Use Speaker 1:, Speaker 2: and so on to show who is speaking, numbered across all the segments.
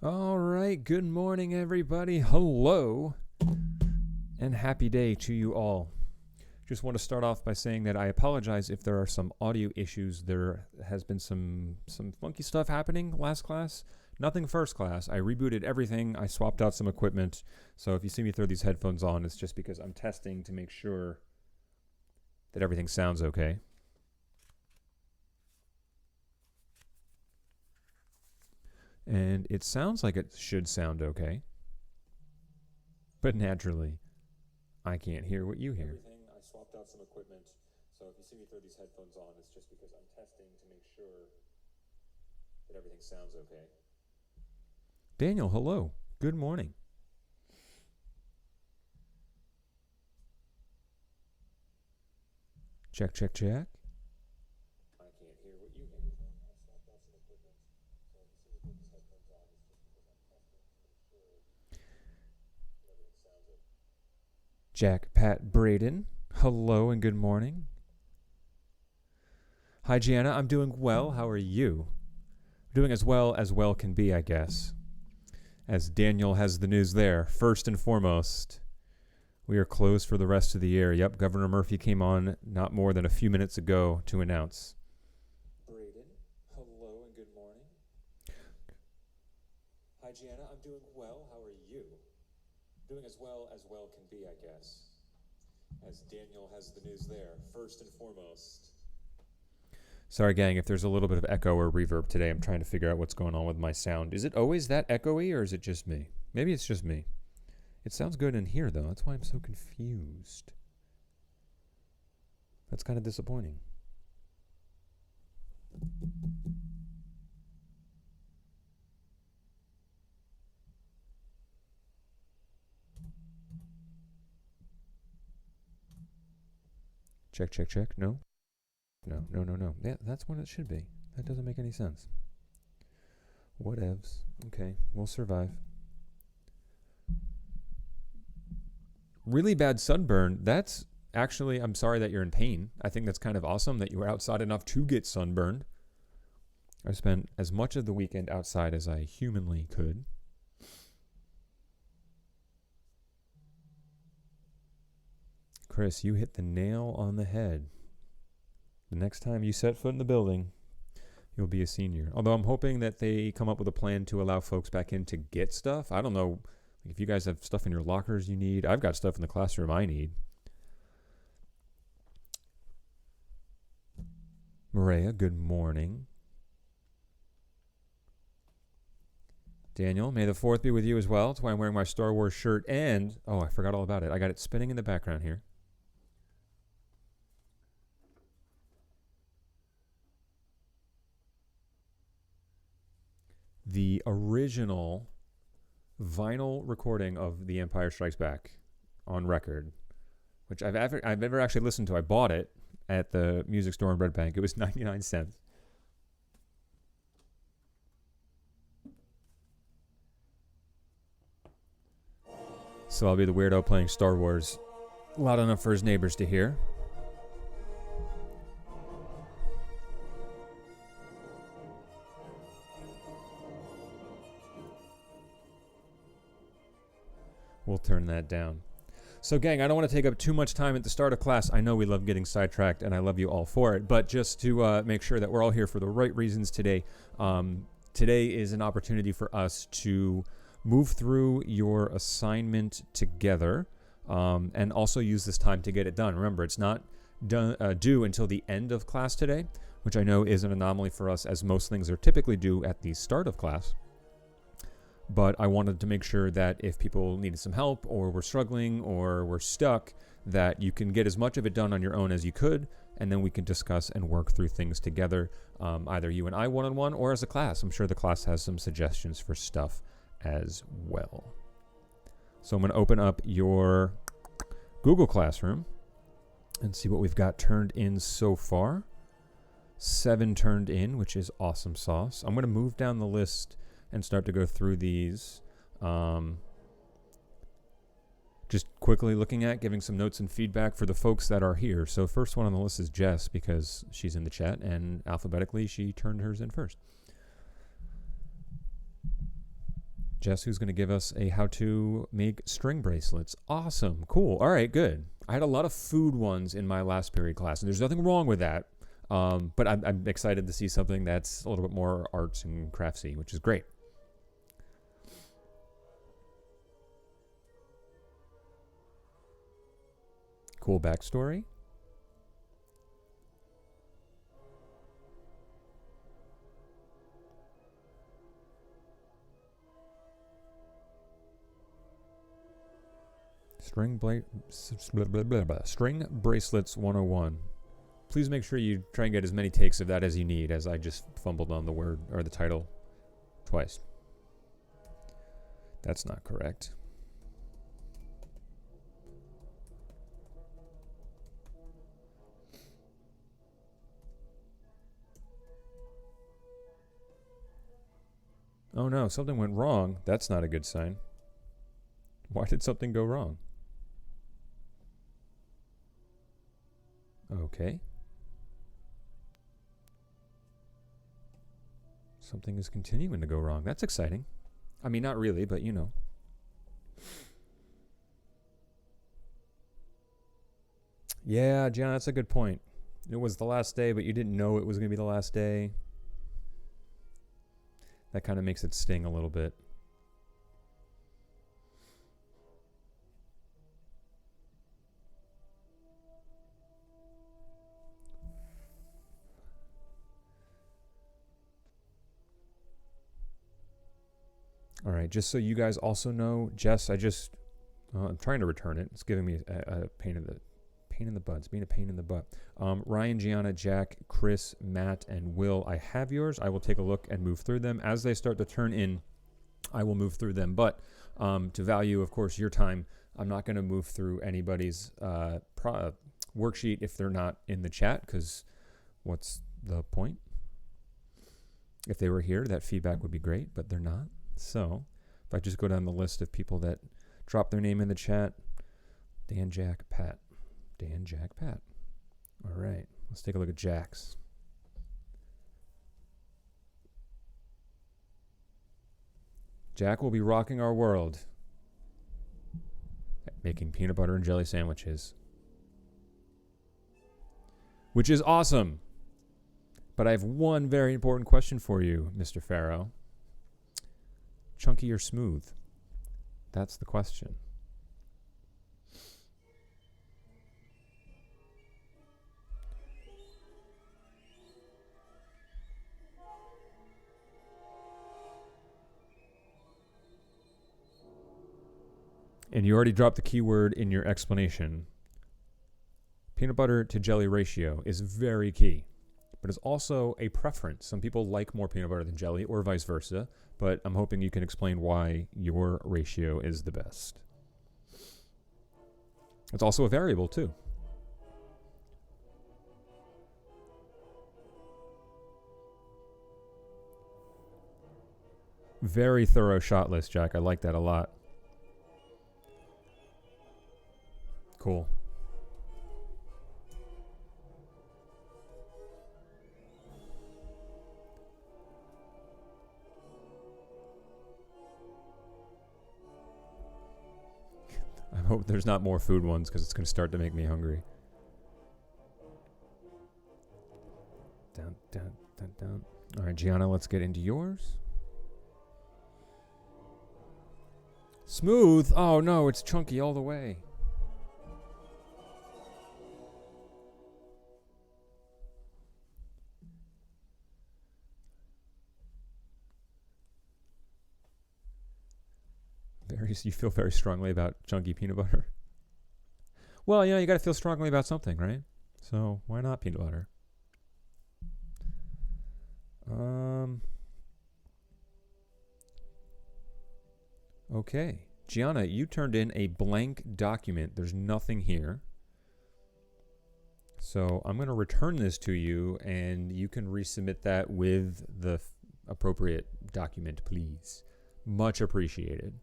Speaker 1: All right, good morning, everybody. Hello, and happy day to you all. Just want to start off by saying that I apologize if there are some audio issues. There has been some funky stuff happening last class. Nothing first class. I rebooted everything. I swapped out some equipment. So if you see me throw these headphones on, it's just because I'm testing to make sure that everything sounds okay. And it sounds like it should sound okay. But naturally, I can't hear what you hear. I swapped out some equipment, so if you see me throw these headphones on, it's just because I'm testing to make sure that everything sounds okay. Daniel, hello. Good morning. Check, check, check. I can't hear what you hear. I swapped out some equipment, so if you see me throw these headphones on, it's just because I'm testing to make sure that everything sounds okay. Jack Pat Braden, hello and good morning. Hi, Gianna. I'm doing well. How are you? Doing as well can be, I guess. As Daniel has the news there. First and foremost, we are closed for the rest of the year. Yep, Governor Murphy came on not more than a few minutes ago to announce. Braden, hello and good morning. Hi, Gianna. I'm doing well. How are you? Doing as well can be, I guess. As Daniel has the news there. First and foremost. Sorry, gang, if there's a little bit of echo or reverb today. I'm trying to figure out what's going on with my sound. Is it always that echoey, or is it just me? Maybe it's just me. It sounds good in here, though. That's why I'm so confused. That's kind of disappointing. Check, check, check. No. No. Yeah, that's what it should be. That doesn't make any sense. Whatevs. Okay, we'll survive. Really bad sunburn. That's actually, I'm sorry that you're in pain. I think that's kind of awesome that you were outside enough to get sunburned. I spent as much of the weekend outside as I humanly could. Chris, you hit the nail on the head. The next time you set foot in the building, you'll be a senior. Although I'm hoping that they come up with a plan to allow folks back in to get stuff. I don't know if you guys have stuff in your lockers you need. I've got stuff in the classroom I need. Maria, good morning. Daniel, may the 4th be with you as well. That's why I'm wearing my Star Wars shirt. And, oh, I forgot all about it. I got it spinning in the background here. The original vinyl recording of The Empire Strikes Back on record, which I've never actually listened to. I bought it at the music store in Red Bank. It was 99 cents. So I'll be the weirdo playing Star Wars loud enough for his neighbors to hear. We'll turn that down. So, gang, I don't want to take up too much time at the start of class. I know we love getting sidetracked, and I love you all for it. But just to make sure that we're all here for the right reasons today, today is an opportunity for us to move through your assignment together and also use this time to get it done. Remember, it's not due until the end of class today, which I know is an anomaly for us, as most things are typically due at the start of class. But I wanted to make sure that if people needed some help or were struggling or were stuck, that you can get as much of it done on your own as you could, and then we can discuss and work through things together, either you and I one-on-one or as a class. I'm sure the class has some suggestions for stuff as well. So I'm going to open up your Google Classroom and see what we've got turned in so far. 7 turned in, which is awesome sauce. I'm going to move down the list and start to go through these. Just quickly looking at, giving some notes and feedback for the folks that are here. So first one on the list is Jess, because she's in the chat, and alphabetically she turned hers in first. Jess, who's going to give us a how to make string bracelets. Awesome. Cool. All right, good. I had a lot of food ones in my last period class, and there's nothing wrong with that. But I'm excited to see something that's a little bit more arts and craftsy, which is great. Cool backstory. String bracelets 101. Please make sure you try and get as many takes of that as you need, as I just fumbled on the word or the title twice. That's not correct. Oh no, something went wrong. That's not a good sign. Why did something go wrong? Okay. Something is continuing to go wrong. That's exciting. I mean, not really, but you know. Yeah, John, that's a good point. It was the last day, but you didn't know it was going to be the last day. That kind of makes it sting a little bit. All right, just so you guys also know, Jess, I'm trying to return it. It's giving me a pain in the butt. It's being a pain in the butt. Ryan, Gianna, Jack, Chris, Matt, and Will, I have yours. I will take a look and move through them. As they start to turn in, I will move through them. But to value, of course, your time, I'm not going to move through anybody's worksheet if they're not in the chat, because what's the point? If they were here, that feedback would be great, but they're not. So if I just go down the list of people that drop their name in the chat, Dan, Jack, Pat. Dan, Jack, Pat. All right, let's take a look at Jack's. Jack will be rocking our world, making peanut butter and jelly sandwiches, which is awesome. But I have one very important question for you, Mr. Farrow. Chunky or smooth? That's the question. And you already dropped the keyword in your explanation. Peanut butter to jelly ratio is very key, but it's also a preference. Some people like more peanut butter than jelly, or vice versa, but I'm hoping you can explain why your ratio is the best. It's also a variable, too. Very thorough shot list, Jack. I like that a lot. Cool. I hope there's not more food ones, because it's going to start to make me hungry. Down, down, down, down. All right, Gianna, let's get into yours. Smooth? Oh, no, it's chunky all the way. You feel very strongly about chunky peanut butter. Well, you got to feel strongly about something, right? So why not peanut butter? Okay. Gianna, you turned in a blank document. There's nothing here. So I'm going to return this to you, and you can resubmit that with the appropriate document, please. Much appreciated.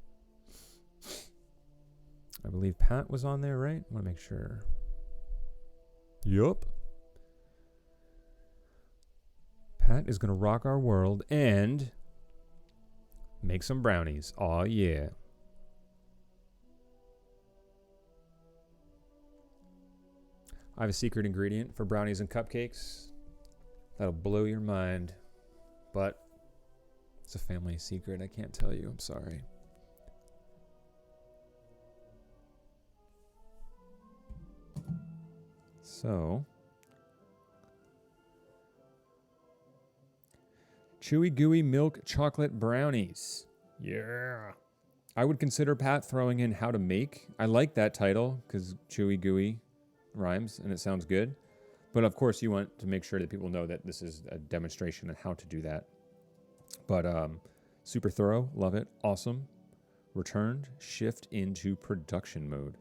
Speaker 1: I believe Pat was on there, right? I want to make sure. Yup. Pat is going to rock our world, and Make some brownies. Aw, yeah. I have a secret ingredient for brownies and cupcakes that'll blow your mind, but it's a family secret. I can't tell you. I'm sorry. So, chewy gooey milk chocolate brownies. Yeah. I would consider Pat throwing in how to make. I like that title because chewy gooey rhymes and it sounds good. But of course, you want to make sure that people know that this is a demonstration on how to do that. But super thorough, love it, awesome. Returned, shift into production mode.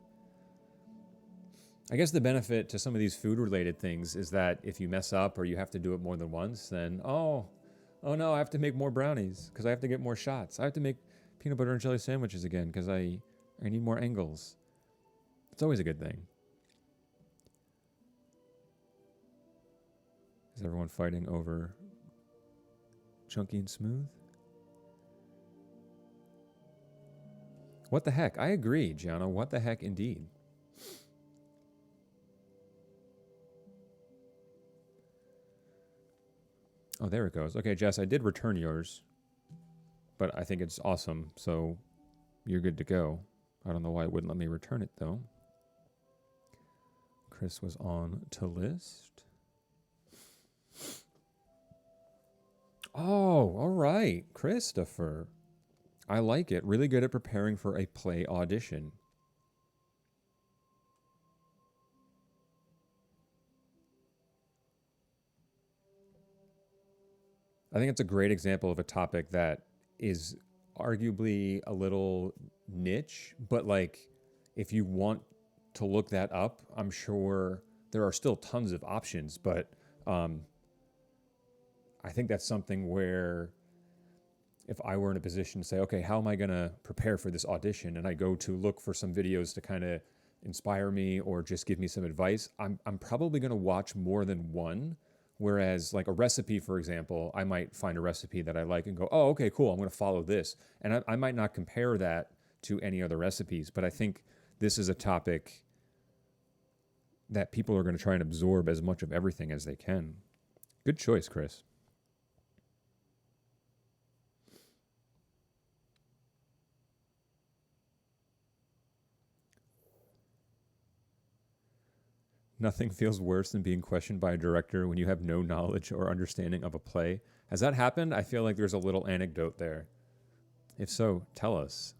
Speaker 1: I guess the benefit to some of these food-related things is that if you mess up or you have to do it more than once, then oh no, I have to make more brownies because I have to get more shots. I have to make peanut butter and jelly sandwiches again because I need more angles. It's always a good thing. Is everyone fighting over chunky and smooth? What the heck? I agree, Gianna. What the heck indeed. Oh, there it goes. Okay, Jess, I did return yours, but I think it's awesome, so you're good to go. I don't know why it wouldn't let me return it, though. Chris was on to list. Oh, all right. Christopher. I like it. Really good at preparing for a play audition. I think it's a great example of a topic that is arguably a little niche, but like if you want to look that up, I'm sure there are still tons of options, but I think that's something where if I were in a position to say, okay, how am I going to prepare for this audition? And I go to look for some videos to kind of inspire me or just give me some advice, I'm probably going to watch more than one. Whereas like a recipe, for example, I might find a recipe that I like and go, oh, okay, cool, I'm going to follow this. And I might not compare that to any other recipes, but I think this is a topic that people are going to try and absorb as much of everything as they can. Good choice, Chris. Nothing feels worse than being questioned by a director when you have no knowledge or understanding of a play. Has that happened? I feel like there's a little anecdote there. If so, tell us.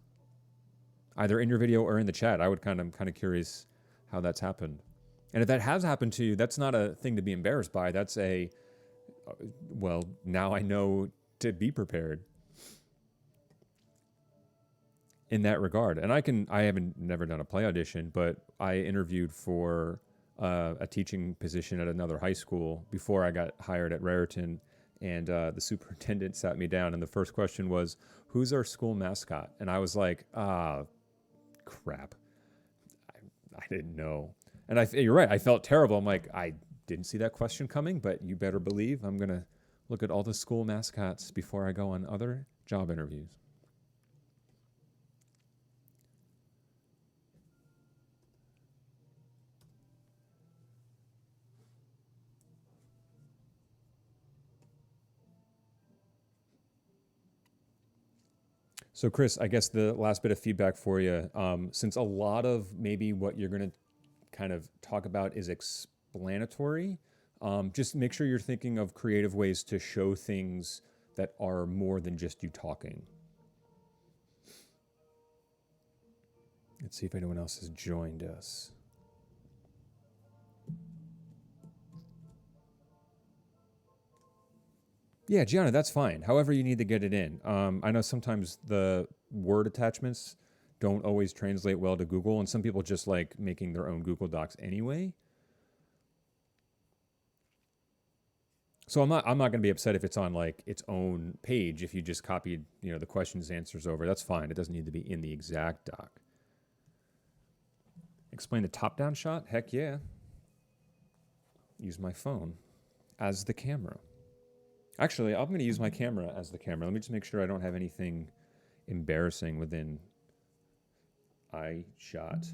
Speaker 1: Either in your video or in the chat. I'm kind of curious how that's happened. And if that has happened to you, that's not a thing to be embarrassed by. That's well, now I know to be prepared in that regard. And I haven't never done a play audition, but I interviewed for a teaching position at another high school before I got hired at Raritan. And the superintendent sat me down, and the first question was, who's our school mascot? And I was like, crap. I didn't know. And you're right, I felt terrible. I'm like, I didn't see that question coming, but you better believe I'm going to look at all the school mascots before I go on other job interviews. So, Chris, I guess the last bit of feedback for you, since a lot of maybe what you're going to kind of talk about is explanatory, just make sure you're thinking of creative ways to show things that are more than just you talking. Let's see if anyone else has joined us. Yeah, Gianna, that's fine. However you need to get it in. I know sometimes the word attachments don't always translate well to Google, and some people just like making their own Google Docs anyway. So I'm not going to be upset if it's on like its own page if you just copied, the questions answers over. That's fine. It doesn't need to be in the exact doc. Explain the top-down shot? Heck yeah. Use my phone as the camera. Actually, I'm going to use my camera as the camera. Let me just make sure I don't have anything embarrassing within iShot.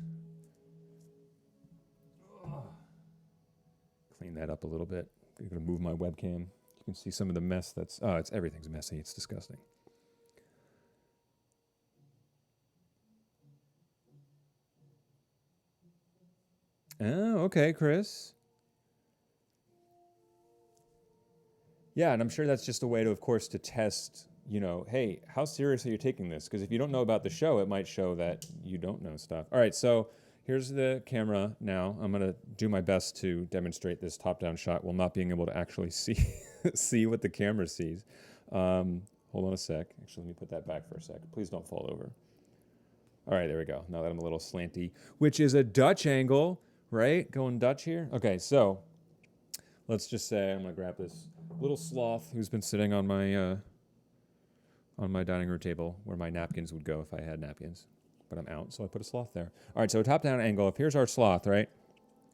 Speaker 1: Clean that up a little bit. I'm gonna move my webcam. You can see some of the mess that's, everything's messy. It's disgusting. Oh, okay, Chris. Yeah, and I'm sure that's just a way to, of course, to test, hey, how seriously you're taking this? Because if you don't know about the show, it might show that you don't know stuff. All right, so here's the camera now. I'm going to do my best to demonstrate this top-down shot while not being able to actually see see what the camera sees. Hold on a sec. Actually, let me put that back for a sec. Please don't fall over. All right, there we go. Now that I'm a little slanty, which is a Dutch angle, right? Going Dutch here. Okay, so let's just say I'm going to grab this little sloth who's been sitting on my dining room table where my napkins would go if I had napkins. But I'm out, so I put a sloth there. All right, so top-down angle. If here's our sloth, right?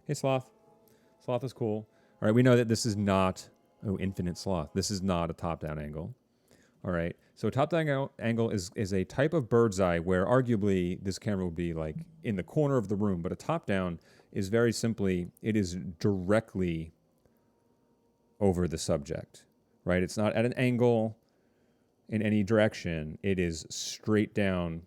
Speaker 1: Hey, sloth. Sloth is cool. All right, we know that this is not, infinite sloth. This is not a top-down angle. All right, so a top-down angle is a type of bird's eye where arguably this camera would be like in the corner of the room, but a top-down is very simply, it is directly over the subject, right? It's not at an angle in any direction. It is straight down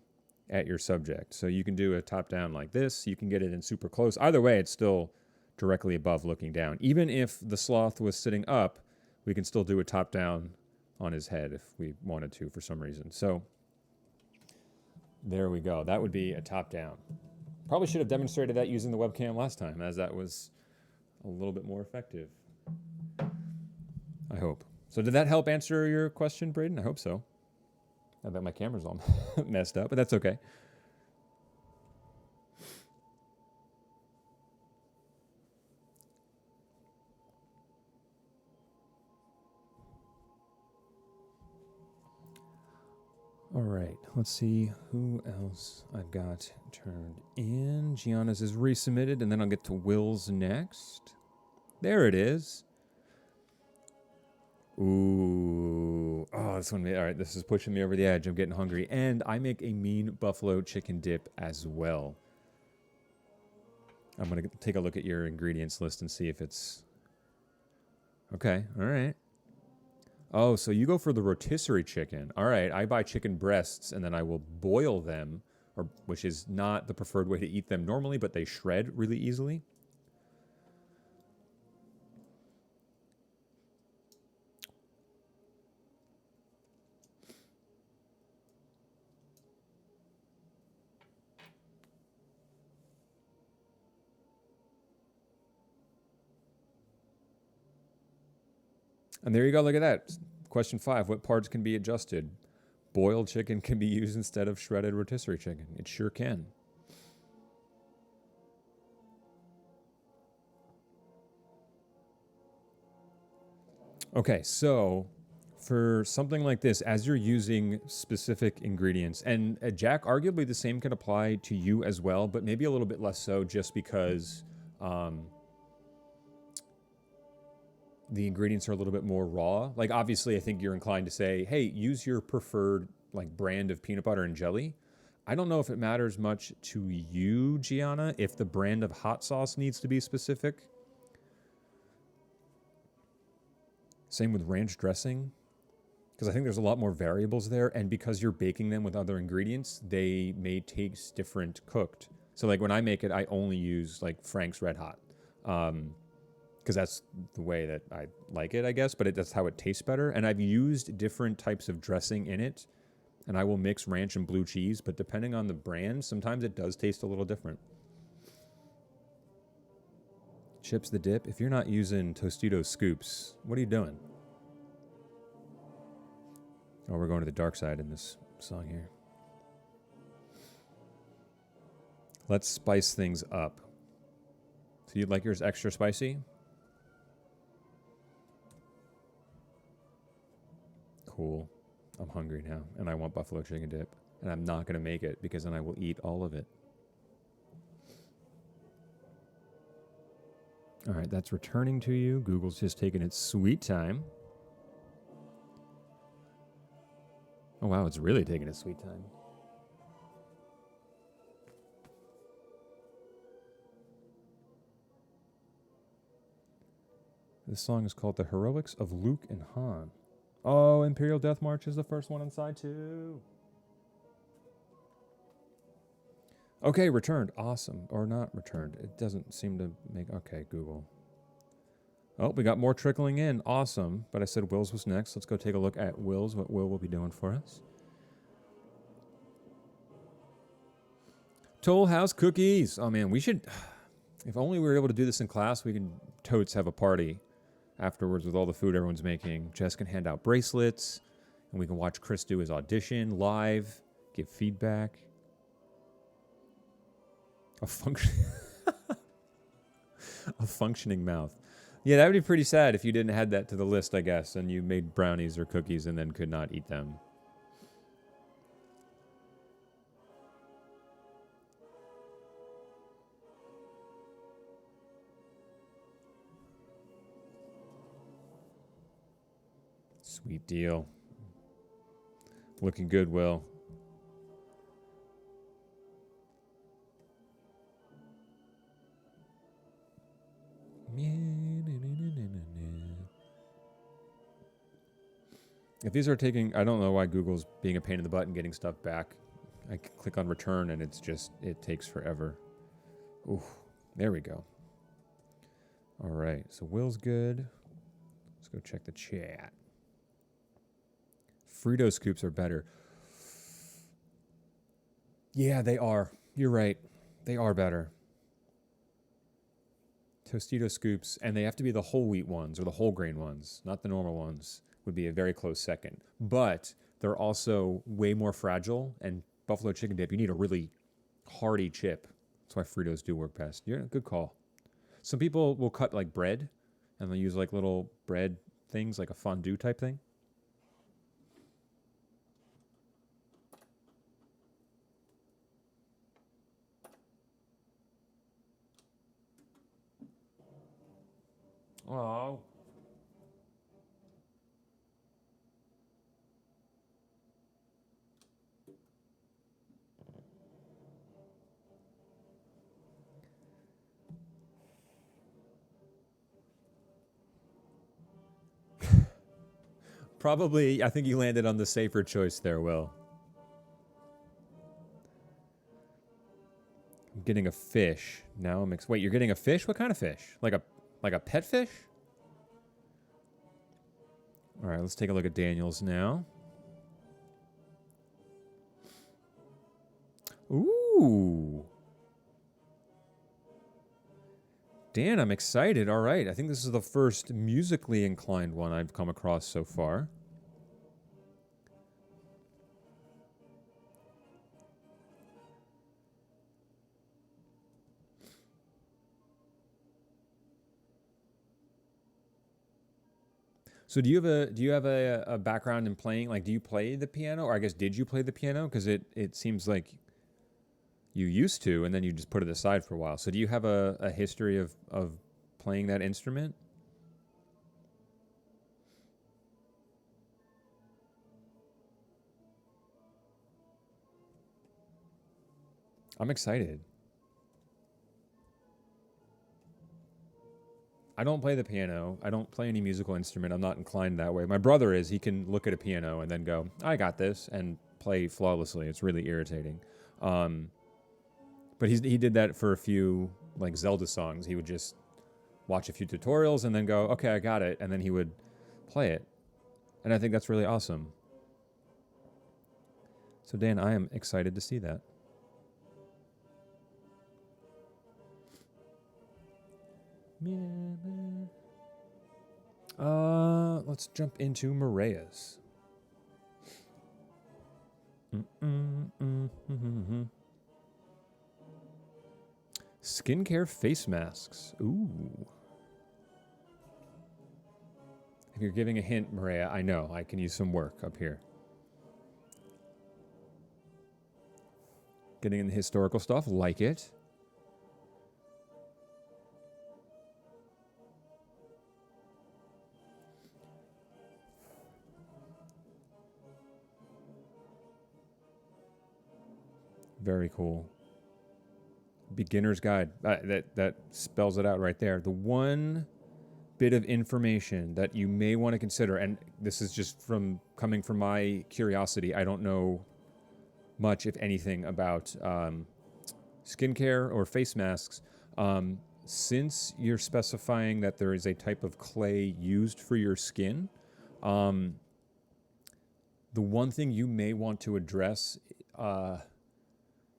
Speaker 1: at your subject. So you can do a top down like this. You can get it in super close. Either way, it's still directly above looking down. Even if the sloth was sitting up, we can still do a top down on his head if we wanted to for some reason. So there we go. That would be a top down. Probably should have demonstrated that using the webcam last time, as that was a little bit more effective. I hope. So did that help answer your question, Braden? I hope so. I bet my camera's all messed up, but that's okay. All right, let's see who else I've got turned in. Gianna's is resubmitted, and then I'll get to Will's next. There it is. Ooh. Oh, this one. All right, this is pushing me over the edge. I'm getting hungry. And I make a mean buffalo chicken dip as well. I'm going to take a look at your ingredients list and see if it's... Okay, all right. Oh, so you go for the rotisserie chicken. All right, I buy chicken breasts, and then I will boil them, which is not the preferred way to eat them normally, but they shred really easily. And there you go, look at that. Question 5, what parts can be adjusted? Boiled chicken can be used instead of shredded rotisserie chicken. It sure can. Okay, so for something like this, as you're using specific ingredients, and Jack, arguably the same can apply to you as well, but maybe a little bit less so just because... the ingredients are a little bit more raw. Like, obviously, I think you're inclined to say, hey, use your preferred brand of peanut butter and jelly. I don't know if it matters much to you, Gianna, if the brand of hot sauce needs to be specific. Same with ranch dressing, because I think there's a lot more variables there, and because you're baking them with other ingredients, they may taste different cooked. So when I make it, I only use Frank's Red Hot. Because that's the way that I like it, I guess, but that's how it tastes better. And I've used different types of dressing in it, and I will mix ranch and blue cheese, but depending on the brand, sometimes it does taste a little different. Chips the dip. If you're not using Tostitos scoops, what are you doing? Oh, we're going to the dark side in this song here. Let's spice things up. So you'd like yours extra spicy? Cool. I'm hungry now, and I want buffalo chicken dip. And I'm not going to make it, because then I will eat all of it. All right, that's returning to you. Google's just taking its sweet time. Oh, wow, it's really taking its sweet time. This song is called The Heroics of Luke and Han. Oh, Imperial Death March is the first one on side 2. Okay, returned. Awesome. Or not returned. It doesn't seem to make... Okay, Google. Oh, we got more trickling in. Awesome. But I said Will's was next. Let's go take a look at Will's, what Will will be doing for us. Toll House cookies. Oh, man, we should... If only we were able to do this in class, we could totes have a party afterwards with all the food everyone's making. Jess can hand out bracelets, and we can watch Chris do his audition live, give feedback. A functioning mouth. Yeah, that would be pretty sad if you didn't add that to the list, I guess, and you made brownies or cookies and then could not eat them. Sweet deal. Looking good, Will. If these are taking... I don't know why Google's being a pain in the butt and getting stuff back. I click on return and it's just... It takes forever. Ooh, there we go. All right, so Will's good. Let's go check the chat. Frito scoops are better. Yeah, they are. You're right. They are better. Tostito scoops, and they have to be the whole wheat ones or the whole grain ones, not the normal ones, would be a very close second. But they're also way more fragile, and buffalo chicken dip, you need a really hearty chip. That's why Fritos do work best. Yeah, good call. Some people will cut like bread, and they'll use like little bread things, like a fondue type thing. Oh. Probably, I think you landed on the safer choice there, Will. I'm getting a fish. Now I'm... Wait, you're getting a fish? What kind of fish? Like a pet fish? All right, let's take a look at Daniel's now. Ooh. Dan, I'm excited. All right, I think this is the first musically inclined one I've come across so far. So do you have a background in playing? Like, do you play the piano, or I guess did you play the piano? Because it seems like you used to, and then you just put it aside for a while. So do you have a history of playing that instrument? I'm excited. I don't play the piano. I don't play any musical instrument. I'm not inclined that way. My brother is. He can look at a piano and then go, I got this, and play flawlessly. It's really irritating. But he did that for a few like Zelda songs. He would just watch a few tutorials and then go, okay, I got it. And then he would play it. And I think that's really awesome. So Dan, I am excited to see that. Let's jump into Morea's. Skincare face masks. Ooh. If you're giving a hint, Maria, I know. I can use some work up here. Getting in the historical stuff, like it. Very cool. Beginner's guide. That spells it out right there. The one bit of information that you may want to consider, and this is just coming from my curiosity. I don't know much, if anything, about skincare or face masks. Since you're specifying that there is a type of clay used for your skin, the one thing you may want to address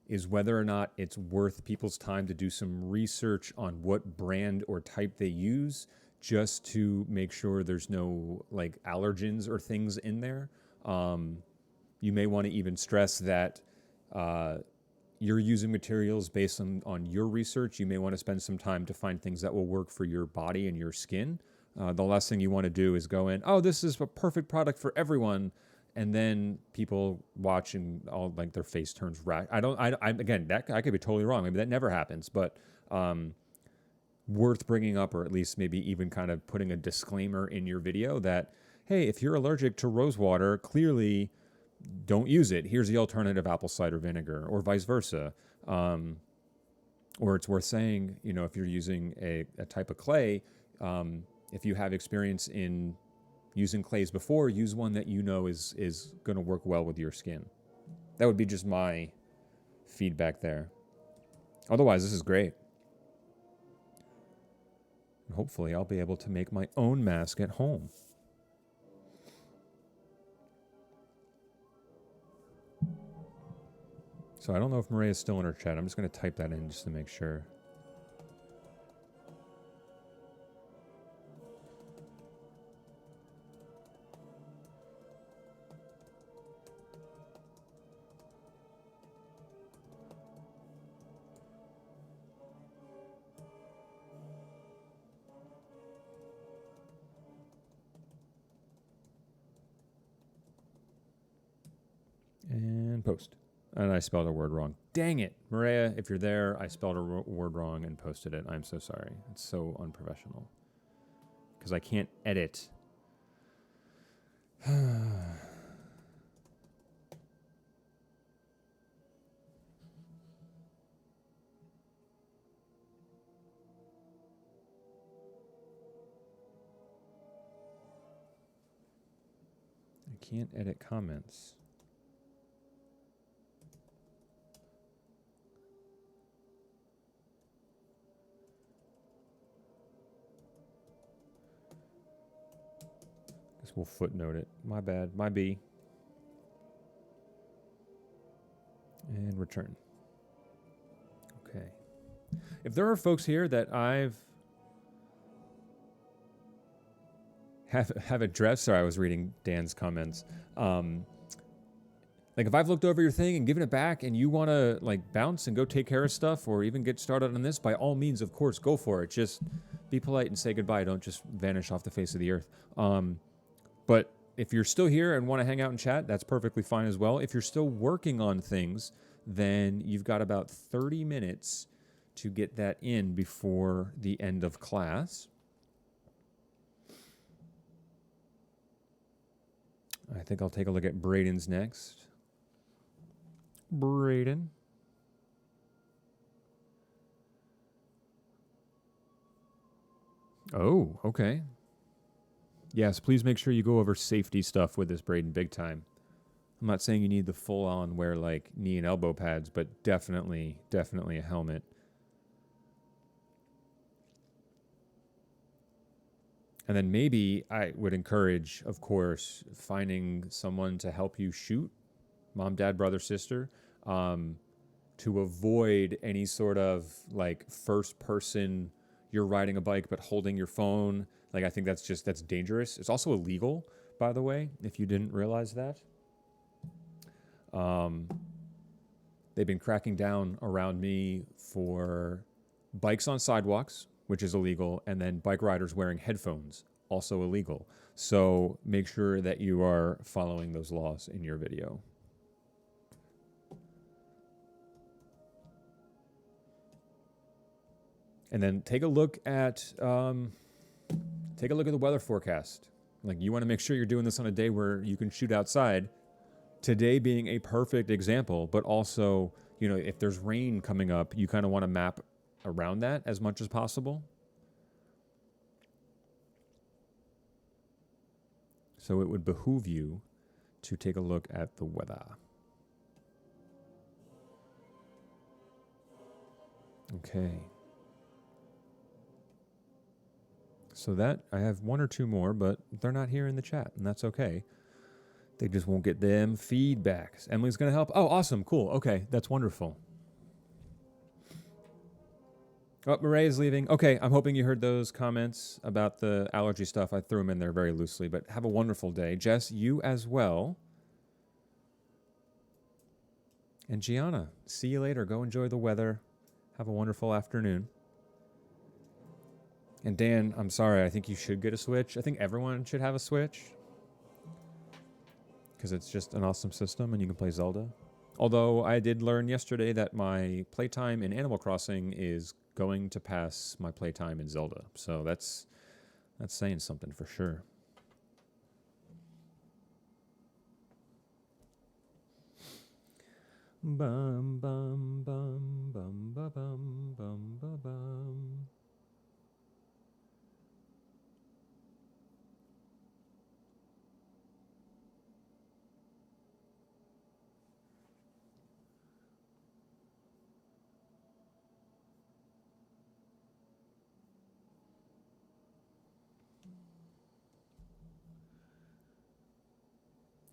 Speaker 1: is whether or not it's worth people's time to do some research on what brand or type they use, just to make sure there's no like allergens or things in there. You may want to even stress that you're using materials based on your research. You may want to spend some time to find things that will work for your body and your skin. The last thing you want to do is go in, oh, this is a perfect product for everyone, and then people watch and all like their face turns red. Again, that I could be totally wrong. Maybe that never happens, but worth bringing up, or at least maybe even kind of putting a disclaimer in your video that, hey, if you're allergic to rose water, clearly don't use it. Here's the alternative, apple cider vinegar, or vice versa. Or it's worth saying, if you're using a type of clay, if you have experience in using clays before, use one that is going to work well with your skin. That would be just my feedback there. Otherwise, this is great. And hopefully, I'll be able to make my own mask at home. So I don't know if Maria's still in her chat. I'm just going to type that in just to make sure. And post. And I spelled a word wrong. Dang it. Maria, if you're there, I spelled a word wrong and posted it. I'm so sorry. It's so unprofessional. Because I can't edit. I can't edit comments. We'll footnote it. My bad. My B. And return. Okay. If there are folks here that have addressed, sorry, I was reading Dan's comments. Like if I've looked over your thing and given it back and you want to like bounce and go take care of stuff or even get started on this, by all means, of course, go for it. Just be polite and say goodbye. Don't just vanish off the face of the earth. But if you're still here and want to hang out and chat, that's perfectly fine as well. If you're still working on things, then you've got about 30 minutes to get that in before the end of class. I think I'll take a look at Braden's next. Braden. Oh, okay. Yes, please make sure you go over safety stuff with this, Braden, big time. I'm not saying you need the full-on wear like knee and elbow pads, but definitely a helmet. And then maybe I would encourage, of course, finding someone to help you shoot, mom, dad, brother, sister, to avoid any sort of like first person, you're riding a bike but holding your phone. Like, I think that's dangerous. It's also illegal, by the way, if you didn't realize that. They've been cracking down around me for bikes on sidewalks, which is illegal, and then bike riders wearing headphones, also illegal. So make sure that you are following those laws in your video. And then take a look at the weather forecast. Like, you want to make sure you're doing this on a day where you can shoot outside. Today being a perfect example, but also if there's rain coming up, you kind of want to map around that as much as possible. So it would behoove you to take a look at the weather. Okay. So that, I have one or two more, but they're not here in the chat, and that's okay. They just won't get them feedbacks. Emily's going to help. Oh, awesome. Cool. Okay. That's wonderful. Oh, Murray is leaving. Okay. I'm hoping you heard those comments about the allergy stuff. I threw them in there very loosely, but have a wonderful day. Jess, you as well. And Gianna, see you later. Go enjoy the weather. Have a wonderful afternoon. And Dan, I'm sorry. I think you should get a Switch. I think everyone should have a Switch, because it's just an awesome system and you can play Zelda. Although I did learn yesterday that my playtime in Animal Crossing is going to pass my playtime in Zelda. So that's saying something for sure. Bum bum bum bum bum bum bum bum.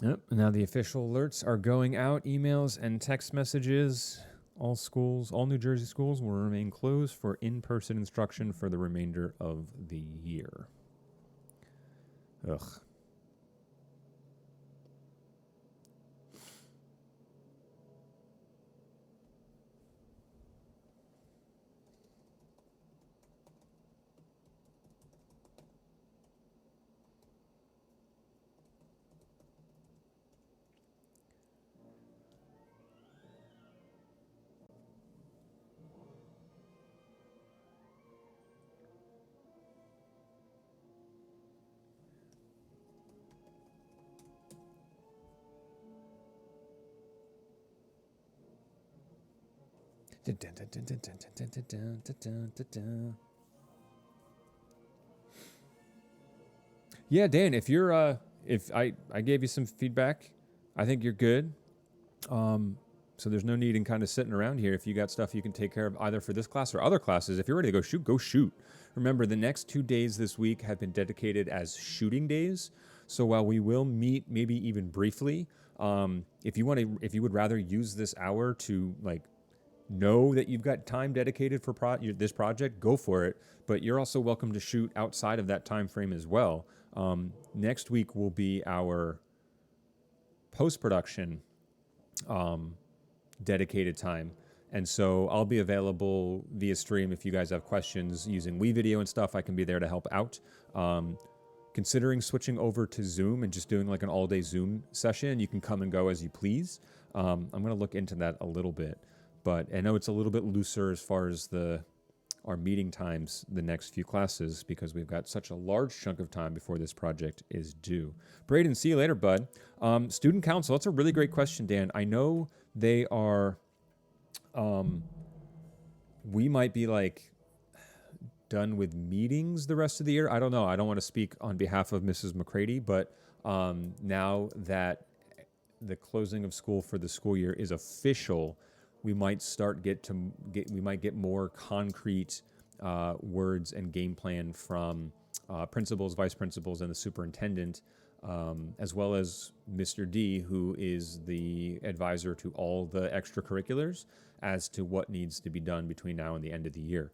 Speaker 1: Yep, now the official alerts are going out, emails and text messages. All schools, all New Jersey schools will remain closed for in-person instruction for the remainder of the year. Ugh. Yeah, Dan, if you're if I gave you some feedback, I think you're good. So there's no need in kind of sitting around here. If you got stuff you can take care of either for this class or other classes, if you're ready to go shoot. Remember, the next 2 days this week have been dedicated as shooting days. So while we will meet maybe even briefly, if you would rather use this hour to know that you've got time dedicated for this project, go for it. But you're also welcome to shoot outside of that time frame as well. Next week will be our post-production dedicated time. And so I'll be available via stream if you guys have questions using WeVideo and stuff. I can be there to help out. Considering switching over to Zoom and just doing like an all-day Zoom session. You can come and go as you please. I'm going to look into that a little bit. But I know it's a little bit looser as far as our meeting times the next few classes, because we've got such a large chunk of time before this project is due. Braden, see you later, bud. Student council, that's a really great question, Dan. I know they are, we might be done with meetings the rest of the year. I don't know. I don't want to speak on behalf of Mrs. McCready, but now that the closing of school for the school year is official, we might get more concrete words and game plan from principals, vice principals, and the superintendent, as well as Mr. D, who is the advisor to all the extracurriculars, as to what needs to be done between now and the end of the year.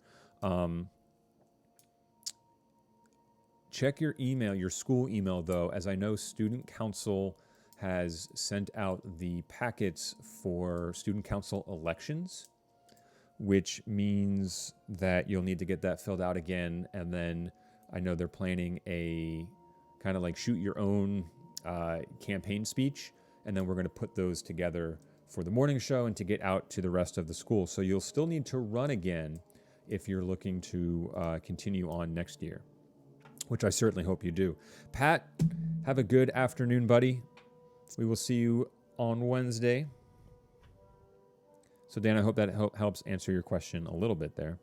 Speaker 1: Check your email, your school email, though, as I know student council has sent out the packets for student council elections, which means that you'll need to get that filled out again. And then I know they're planning a kind of shoot your own campaign speech. And then we're going to put those together for the morning show and to get out to the rest of the school. So you'll still need to run again if you're looking to continue on next year, which I certainly hope you do. Pat, have a good afternoon, buddy. We will see you on Wednesday. So Dan, I hope that helps answer your question a little bit there.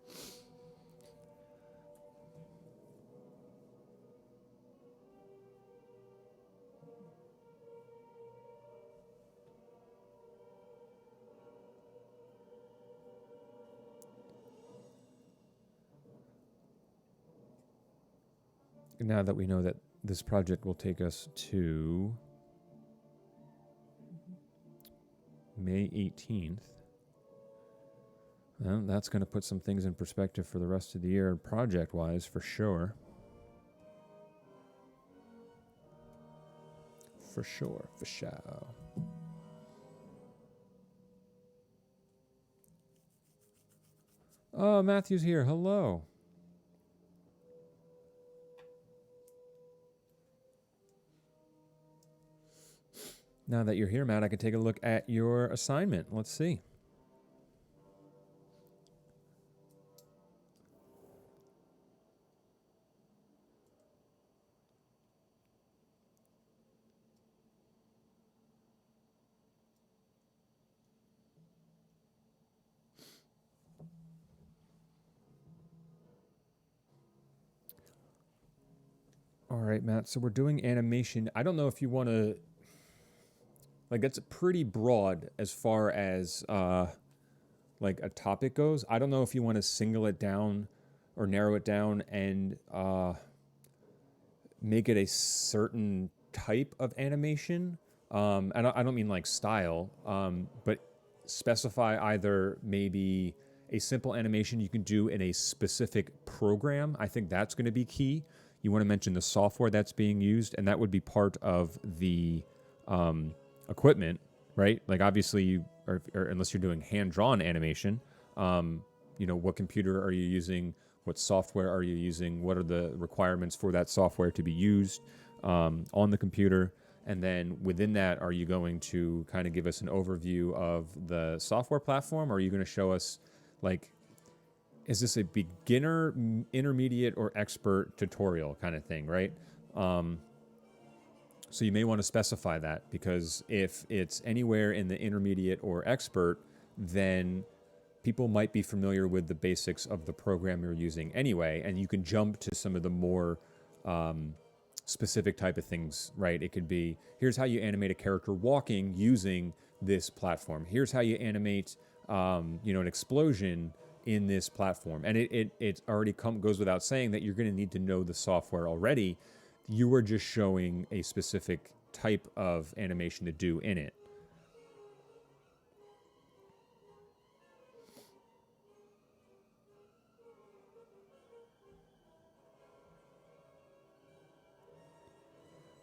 Speaker 1: Now that we know that this project will take us to May 18th, well, that's going to put some things in perspective for the rest of the year, project-wise, for sure. For sure, for sure. Oh, Matthew's here. Hello. Now that you're here, Matt, I can take a look at your assignment. Let's see. All right, Matt. So we're doing animation. I don't know if you want to... Like, that's pretty broad as far as, like, a topic goes. I don't know if you want to single it down or narrow it down and make it a certain type of animation. I don't mean, like, style, but specify either maybe a simple animation you can do in a specific program. I think that's going to be key. You want to mention the software that's being used, and that would be part of the... equipment, right? Like obviously you, or unless you're doing hand-drawn animation, you know, what computer are you using? What software are you using? What are the requirements for that software to be used on the computer? And then within that, are you going to kind of give us an overview of the software platform? Or are you going to show us, like, is this a beginner, intermediate, or expert tutorial kind of thing, right? So you may want to specify that, because if it's anywhere in the intermediate or expert, then people might be familiar with the basics of the program you're using anyway, and you can jump to some of the more specific type of things, right? It could be, here's how you animate a character walking using this platform. Here's how you animate, you know, an explosion in this platform. And it already goes without saying that you're going to need to know the software already. You were just showing a specific type of animation to do in it.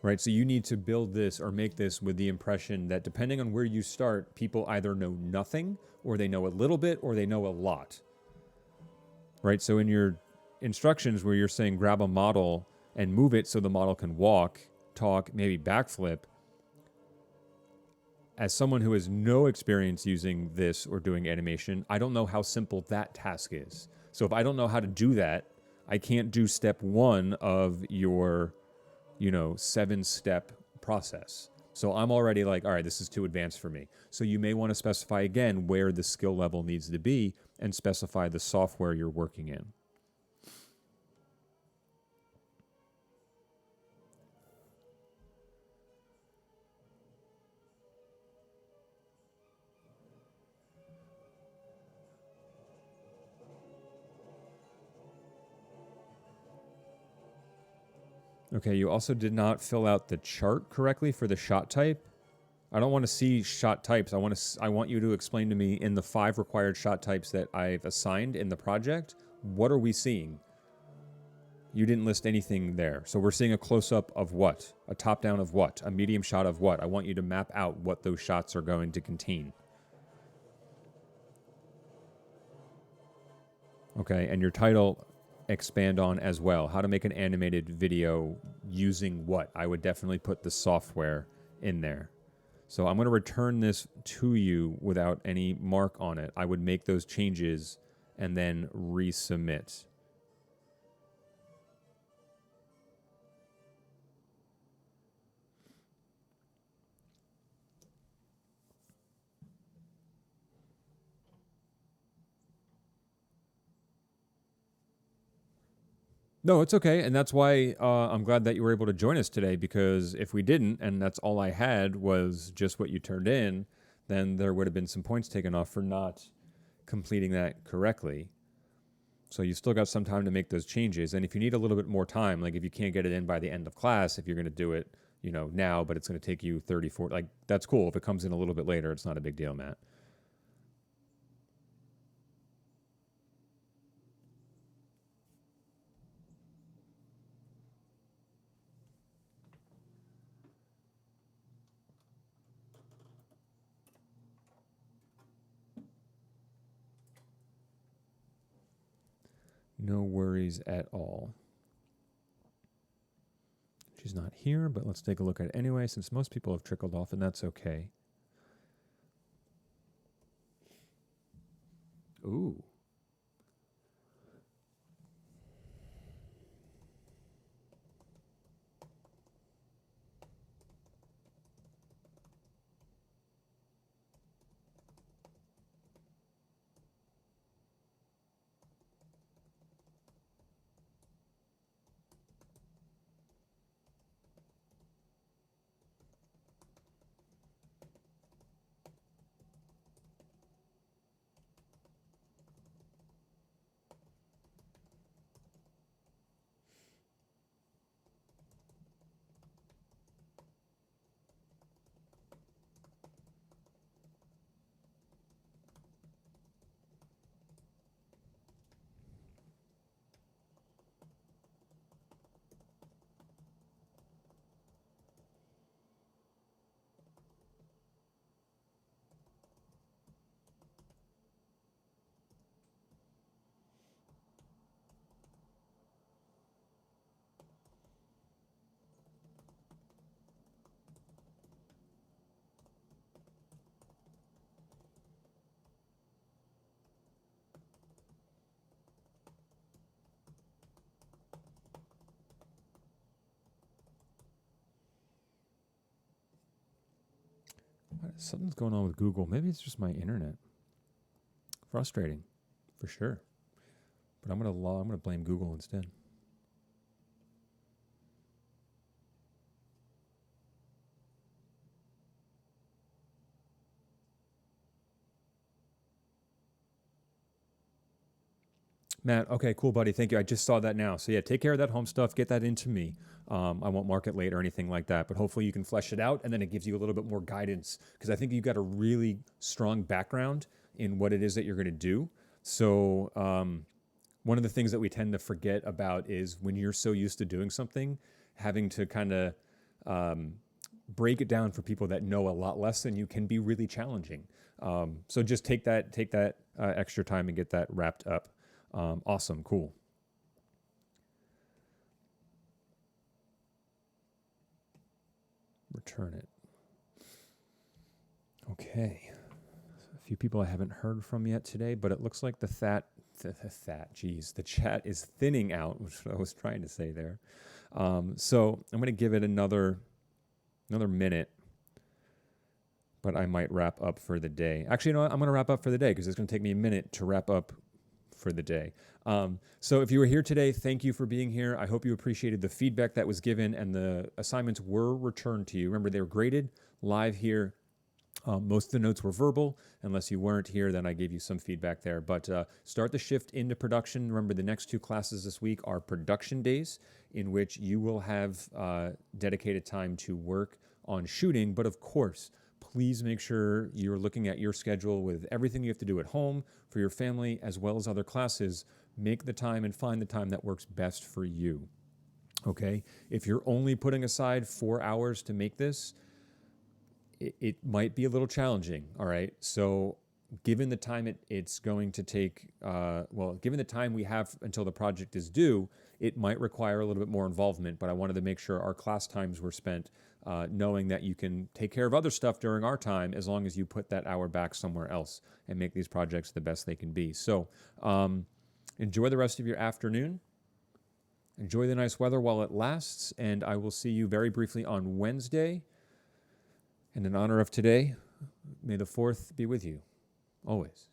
Speaker 1: Right, so you need to build this or make this with the impression that depending on where you start, people either know nothing, or they know a little bit, or they know a lot. Right, so in your instructions where you're saying grab a model and move it so the model can walk, talk, maybe backflip, as someone who has no experience using this or doing animation, I don't know how simple that task is. So if I don't know how to do that, I can't do step one of your, you know, 7-step process. So I'm already like, all right, this is too advanced for me. So you may want to specify again where the skill level needs to be and specify the software you're working in. Okay, you also did not fill out the chart correctly for the shot type. I don't want to see shot types. I want you to explain to me in the 5 required shot types that I've assigned in the project, what are we seeing? You didn't list anything there. So we're seeing a close-up of what? A top-down of what? A medium shot of what? I want you to map out what those shots are going to contain. Okay, and your title, expand on as well. How to make an animated video using what? I would definitely put the software in there. So I'm going to return this to you without any mark on it. I would make those changes and then resubmit. No, it's okay. And that's why I'm glad that you were able to join us today, because if we didn't, and that's all I had was just what you turned in, then there would have been some points taken off for not completing that correctly. So you still got some time to make those changes. And if you need a little bit more time, like if you can't get it in by the end of class, if you're going to do it, now, but it's going to take you 30, 40, like that's cool. If it comes in a little bit later, it's not a big deal, Matt. No worries at all. She's not here, but let's take a look at it anyway, since most people have trickled off, and that's okay. Ooh. Something's going on with Google. Maybe it's just my internet. Frustrating, for sure. But I'm gonna blame Google instead. Matt, okay, cool, buddy. Thank you. I just saw that now. So yeah, take care of that home stuff. Get that into me. I won't mark it late or anything like that, but hopefully you can flesh it out, and then it gives you a little bit more guidance, because I think you've got a really strong background in what it is that you're going to do. So one of the things that we tend to forget about is when you're so used to doing something, having to kind of break it down for people that know a lot less than you can be really challenging. So just take that extra time and get that wrapped up. Awesome, cool. Return it. Okay. A few people I haven't heard from yet today, but it looks like the chat is thinning out, which I was trying to say there. So I'm going to give it another minute, but I might wrap up for the day. Actually, I'm going to wrap up for the day because it's going to take me a minute to wrap up for the day. So if you were here today, thank you for being here. I hope you appreciated the feedback that was given, and the assignments were returned to you. Remember, they were graded live here. Most of the notes were verbal. Unless you weren't here, then I gave you some feedback there. But start the shift into production. Remember, the next 2 classes this week are production days, in which you will have dedicated time to work on shooting. But of course, please make sure you're looking at your schedule with everything you have to do at home for your family, as well as other classes. Make the time and find the time that works best for you. Okay? If you're only putting aside 4 hours to make this, it might be a little challenging. All right. So given the time it's going to take, given the time we have until the project is due, it might require a little bit more involvement, but I wanted to make sure our class times were spent knowing that you can take care of other stuff during our time, as long as you put that hour back somewhere else and make these projects the best they can be. So enjoy the rest of your afternoon. Enjoy the nice weather while it lasts, and I will see you very briefly on Wednesday. And in honor of today, may the 4th be with you, always.